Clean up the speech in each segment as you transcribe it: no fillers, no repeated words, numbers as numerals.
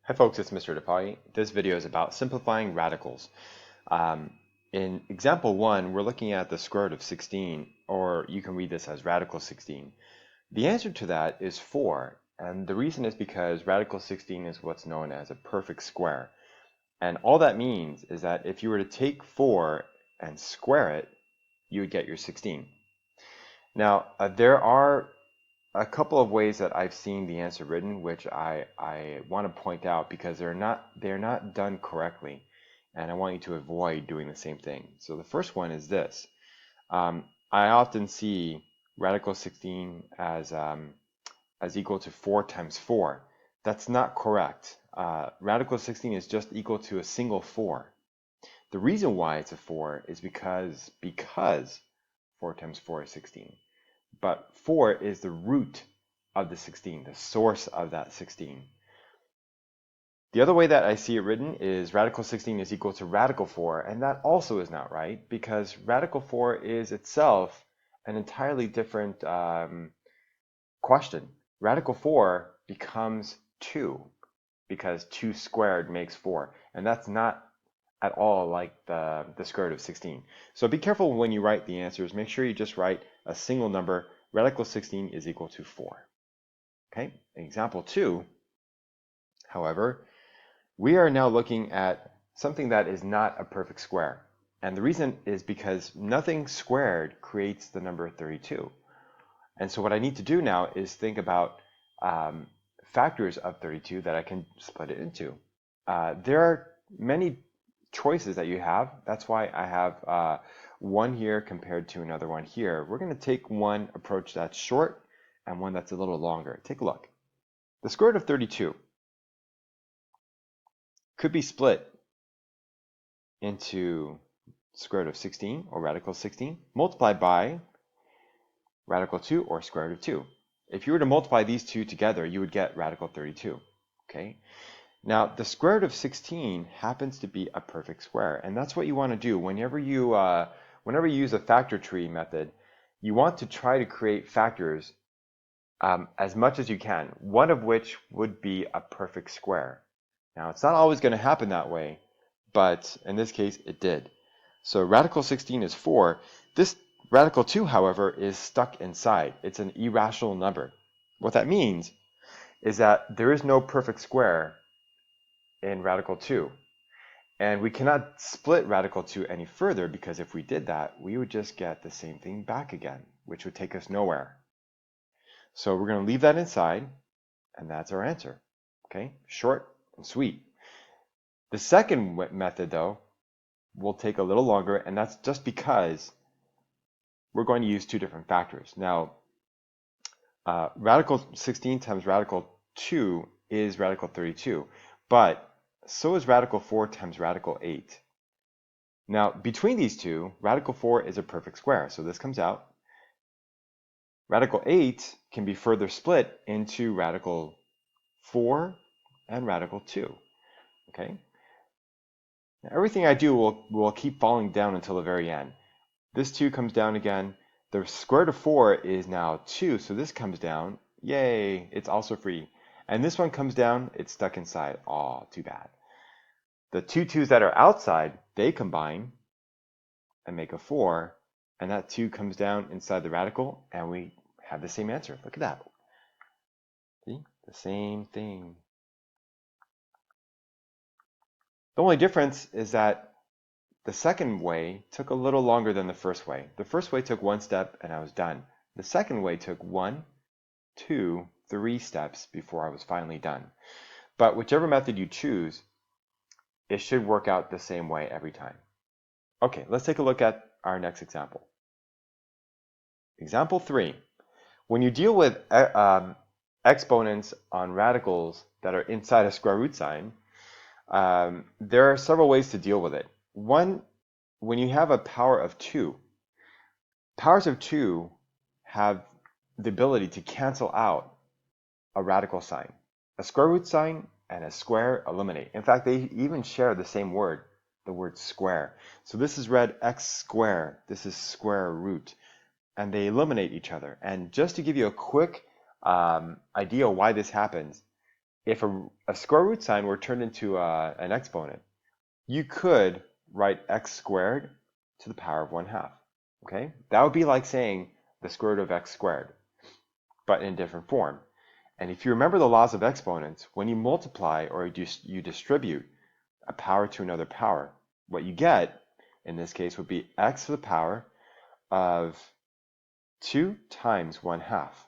Hi folks, it's Mr. DePauy. This video is about simplifying radicals. Um, in example 1, we're looking at the square root of 16, or you can read this as radical 16. The answer to that is 4, and the reason is because radical 16 is what's known as a perfect square. And all that means is that if you were to take 4 and square it, you would get your 16. Now, there are a couple of ways that I've seen the answer written, which I want to point out because they're not done correctly, and I want you to avoid doing the same thing. So the first one is this. I often see radical 16 as equal to 4 times 4. That's not correct. Radical 16 is just equal to a single 4. The reason why it's a 4 is because 4 times 4 is 16. But 4 is the root of the 16, the source of that 16. The other way that I see it written is radical 16 is equal to radical 4, and that also is not right because radical 4 is itself an entirely different question. Radical 4 becomes 2 because 2 squared makes 4, and that's not at all like the square root of 16. So be careful when you write the answers. Make sure you just write a single number. Radical 16 is equal to 4. Okay, example 2, however, we are now looking at something that is not a perfect square. And the reason is because nothing squared creates the number 32. And so what I need to do now is think about factors of 32 that I can split it into. There are many choices that you have. That's why I have one here compared to another one here. We're going to take one approach that's short and one that's a little longer. Take a look. The square root of 32 could be split into square root of 16 or radical 16 multiplied by radical 2 or square root of 2. If you were to multiply these two together, you would get radical 32. Okay. Now, the square root of 16 happens to be a perfect square, and that's what you want to do whenever you use a factor tree method. You want to try to create factors as much as you can, one of which would be a perfect square. Now, it's not always going to happen that way, but in this case, it did. So radical 16 is 4. This radical 2, however, is stuck inside. It's an irrational number. What that means is that there is no perfect square in radical 2. And we cannot split radical 2 any further because if we did that, we would just get the same thing back again, which would take us nowhere. So we're going to leave that inside, and that's our answer. Okay, short and sweet. The second method, though, will take a little longer, and that's just because we're going to use two different factors. Now, radical 16 times radical 2 is radical 32, but so is radical 4 times radical 8. Now, between these two, radical 4 is a perfect square, so this comes out. Radical 8 can be further split into radical 4 and radical 2. Okay? Now, everything I do will keep falling down until the very end. This 2 comes down again. The square root of 4 is now 2, so this comes down. Yay, it's also free. And this one comes down, it's stuck inside. Aw, too bad. The two 2's that are outside, they combine and make a 4, and that 2 comes down inside the radical, and we have the same answer. Look at that. See? The same thing. The only difference is that the second way took a little longer than the first way. The first way took one step and I was done. The second way took 1, 2, 3 steps before I was finally done. But whichever method you choose, it should work out the same way every time. Okay, let's take a look at our next example. Example 3. When you deal with exponents on radicals that are inside a square root sign, there are several ways to deal with it. One, when you have a power of 2, powers of 2 have the ability to cancel out a radical sign. A square root sign and a square eliminate. In fact, they even share the same word, the word square. So this is read x squared, this is square root, and they eliminate each other. And just to give you a quick idea why this happens, if a square root sign were turned into an exponent, you could write x squared to the power of 1/2. Okay, that would be like saying the square root of x squared, but in a different form. And if you remember the laws of exponents, when you multiply or you distribute a power to another power, what you get in this case would be x to the power of 2 times 1/2,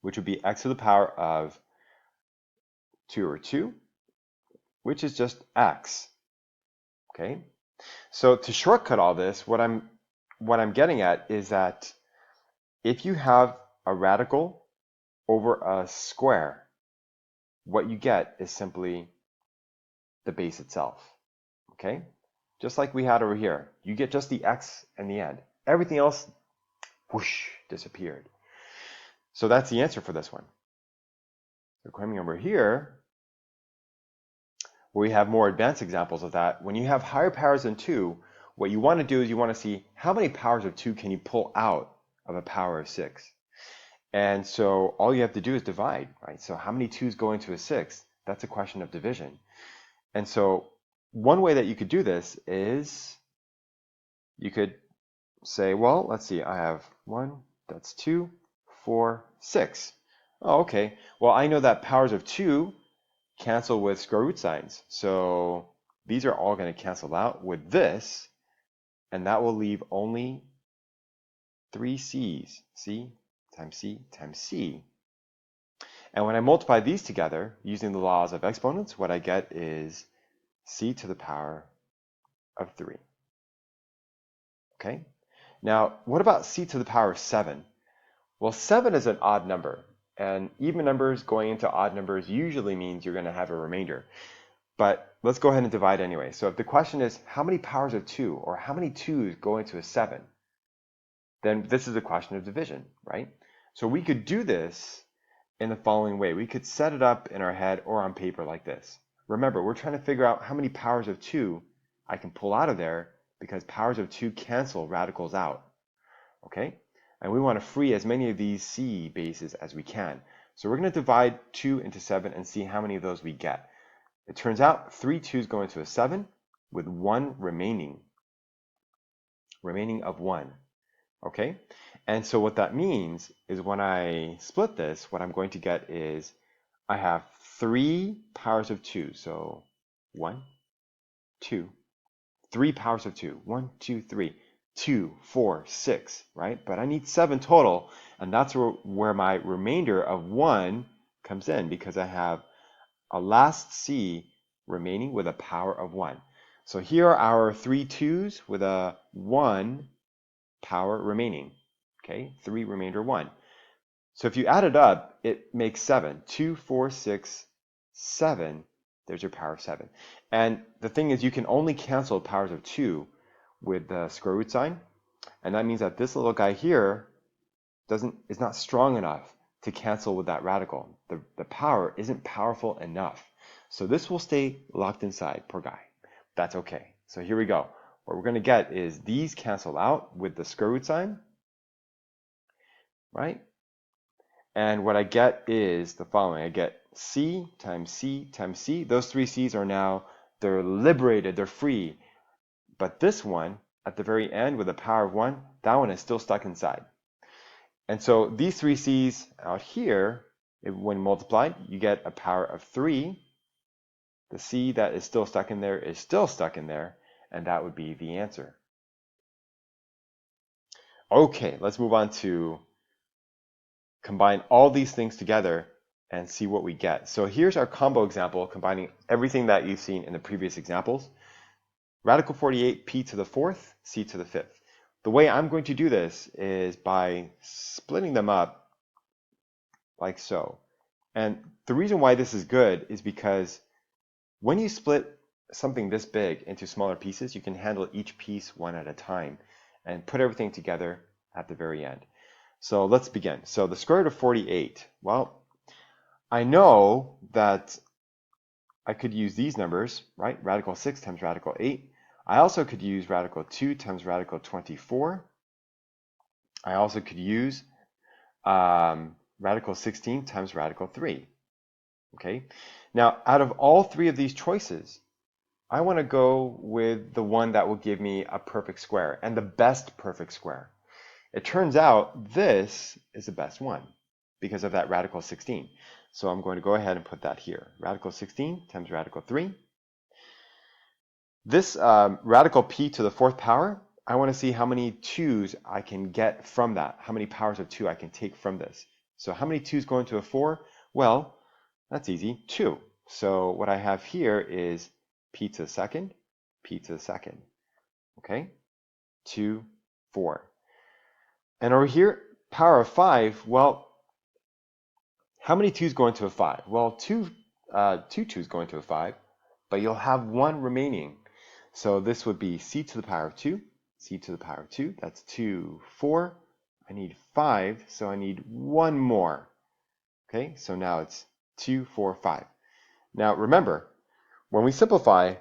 which would be x to the power of 2 over 2, which is just x. Okay, so to shortcut all this, what I'm getting at is that if you have a radical over a square, what you get is simply the base itself. Okay, just like we had over here, you get just the x in the end. Everything else, whoosh, disappeared. So that's the answer for this one. So coming over here, where we have more advanced examples of that, when you have higher powers than 2, what you want to do is you want to see how many powers of 2 can you pull out of a power of 6. And so all you have to do is divide, right? So how many 2's go into a 6? That's a question of division. And so one way that you could do this is you could say, well, let's see, I have 1, that's 2, 4, 6. Oh, okay. Well, I know that powers of 2 cancel with square root signs. So these are all going to cancel out with this, and that will leave only 3 c's. C times c times c. And when I multiply these together using the laws of exponents, what I get is c to the power of 3. Okay? Now, what about c to the power of 7? Well, 7 is an odd number, and even numbers going into odd numbers usually means you're going to have a remainder. But let's go ahead and divide anyway. So if the question is how many powers of 2 or how many 2's go into a 7, then this is a question of division, right? So we could do this in the following way. We could set it up in our head or on paper like this. Remember, we're trying to figure out how many powers of 2 I can pull out of there because powers of 2 cancel radicals out, okay? And we want to free as many of these c bases as we can. So we're going to divide 2 into 7 and see how many of those we get. It turns out 3 2's go into a 7 with 1 remaining of 1. Okay? And so what that means is when I split this, what I'm going to get is I have 3 powers of 2. So 1, 2, 3 powers of 2. 1, 2, 3, 2, 4, 6, right? But I need 7 total, and that's where my remainder of 1 comes in because I have a last c remaining with a power of 1. So here are our 3 2's with a 1 power remaining. Okay, 3 remainder 1. So if you add it up, it makes 7. 2, 4, 6, 7. There's your power of 7. And the thing is, you can only cancel powers of 2 with the square root sign. And that means that this little guy here is not strong enough to cancel with that radical. The power isn't powerful enough. So this will stay locked inside, poor guy. That's okay. So here we go. What we're going to get is these cancel out with the square root sign, right? And what I get is the following. I get c times c times c. Those 3 c's are now, they're liberated, they're free. But this one, at the very end with a power of 1, that one is still stuck inside. And so these 3 c's out here, when multiplied, you get a power of 3. The c that is still stuck in there is still stuck in there, and that would be the answer. Okay, let's move on to combine all these things together and see what we get. So here's our combo example combining everything that you've seen in the previous examples. Radical 48, p to the 4th, c to the 5th. The way I'm going to do this is by splitting them up like so. And the reason why this is good is because when you split something this big into smaller pieces, you can handle each piece one at a time and put everything together at the very end. So let's begin. So the square root of 48. Well, I know that I could use these numbers, right? Radical 6 times radical 8. I also could use radical 2 times radical 24. I also could use radical 16 times radical 3. Okay. Now, out of all three of these choices, I want to go with the one that will give me a perfect square and the best perfect square. It turns out this is the best one because of that radical 16. So I'm going to go ahead and put that here. Radical 16 times radical 3. This radical p to the fourth power, I want to see how many 2's I can get from that. How many powers of 2 I can take from this. So how many 2's go into a 4? Well, that's easy, 2. So what I have here is p to the second, p to the second. Okay, 2, 4. And over here, power of 5, well, how many 2's go into a 5? Well, two 2's go into a 5, but you'll have one remaining. So this would be c to the power of 2, c to the power of 2, that's 2, 4. I need 5, so I need one more. Okay, so now it's 2, 4, 5. Now remember, when we simplify,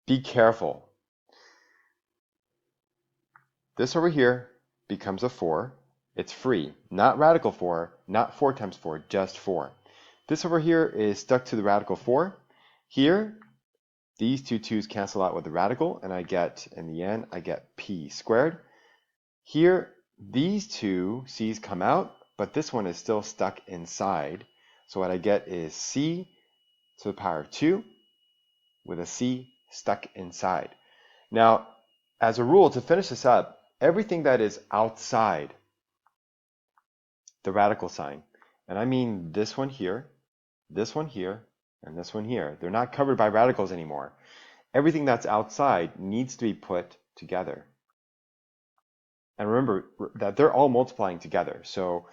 be careful. This over here becomes a 4. It's free, not radical 4, not 4 times 4, just 4. This over here is stuck to the radical 4. Here, these two 2's cancel out with the radical, and I get, in the end, I get p squared. Here, these two c's come out, but this one is still stuck inside. So what I get is c to the power of 2 with a c stuck inside. Now, as a rule, to finish this up, everything that is outside the radical sign, and I mean this one here, and this one here, they're not covered by radicals anymore. Everything that's outside needs to be put together. And remember that they're all multiplying together. So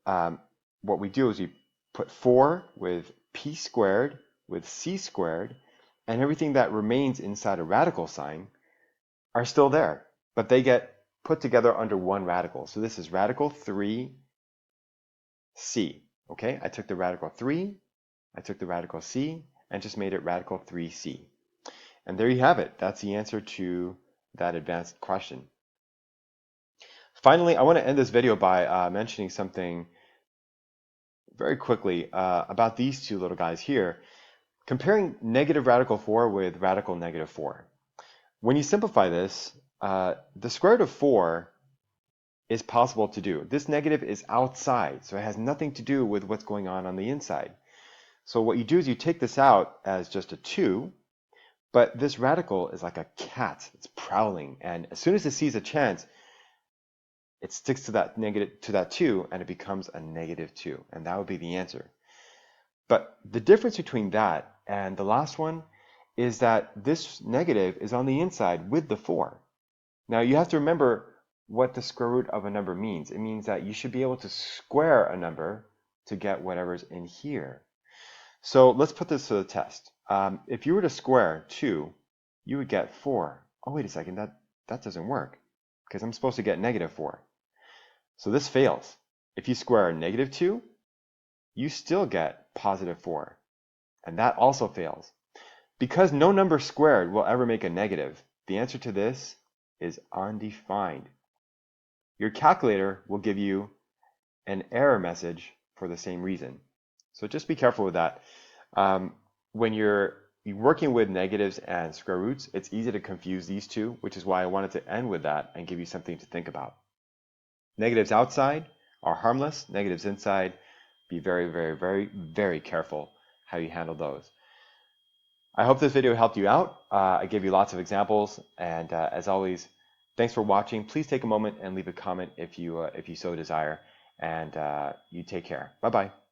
what we do is we put 4 with p squared with c squared, and everything that remains inside a radical sign are still there, but they get put together under one radical. So this is radical 3c. Okay, I took the radical 3, I took the radical c, and just made it radical 3c. And there you have it. That's the answer to that advanced question. Finally, I want to end this video by mentioning something very quickly about these two little guys here. Comparing negative radical 4 with radical negative 4. When you simplify this, the square root of 4 is possible to do. This negative is outside, so it has nothing to do with what's going on the inside. So what you do is you take this out as just a 2, but this radical is like a cat. It's prowling, and as soon as it sees a chance, it sticks to that negative, to that 2, and it becomes a negative 2, and that would be the answer. But the difference between that and the last one is that this negative is on the inside with the 4. Now you have to remember what the square root of a number means. It means that you should be able to square a number to get whatever's in here. So let's put this to the test. If you were to square 2, you would get 4. Oh, wait a second, that doesn't work because I'm supposed to get negative 4. So this fails. If you square negative 2, you still get positive 4. And that also fails. Because no number squared will ever make a negative, the answer to this is undefined. Your calculator will give you an error message for the same reason. So just be careful with that. When you're working with negatives and square roots, it's easy to confuse these two, which is why I wanted to end with that and give you something to think about. Negatives outside are harmless. Negatives inside, be very, very, very, very careful how you handle those. I hope this video helped you out. I gave you lots of examples, and as always, thanks for watching. Please take a moment and leave a comment if you so desire, and you take care. Bye-bye.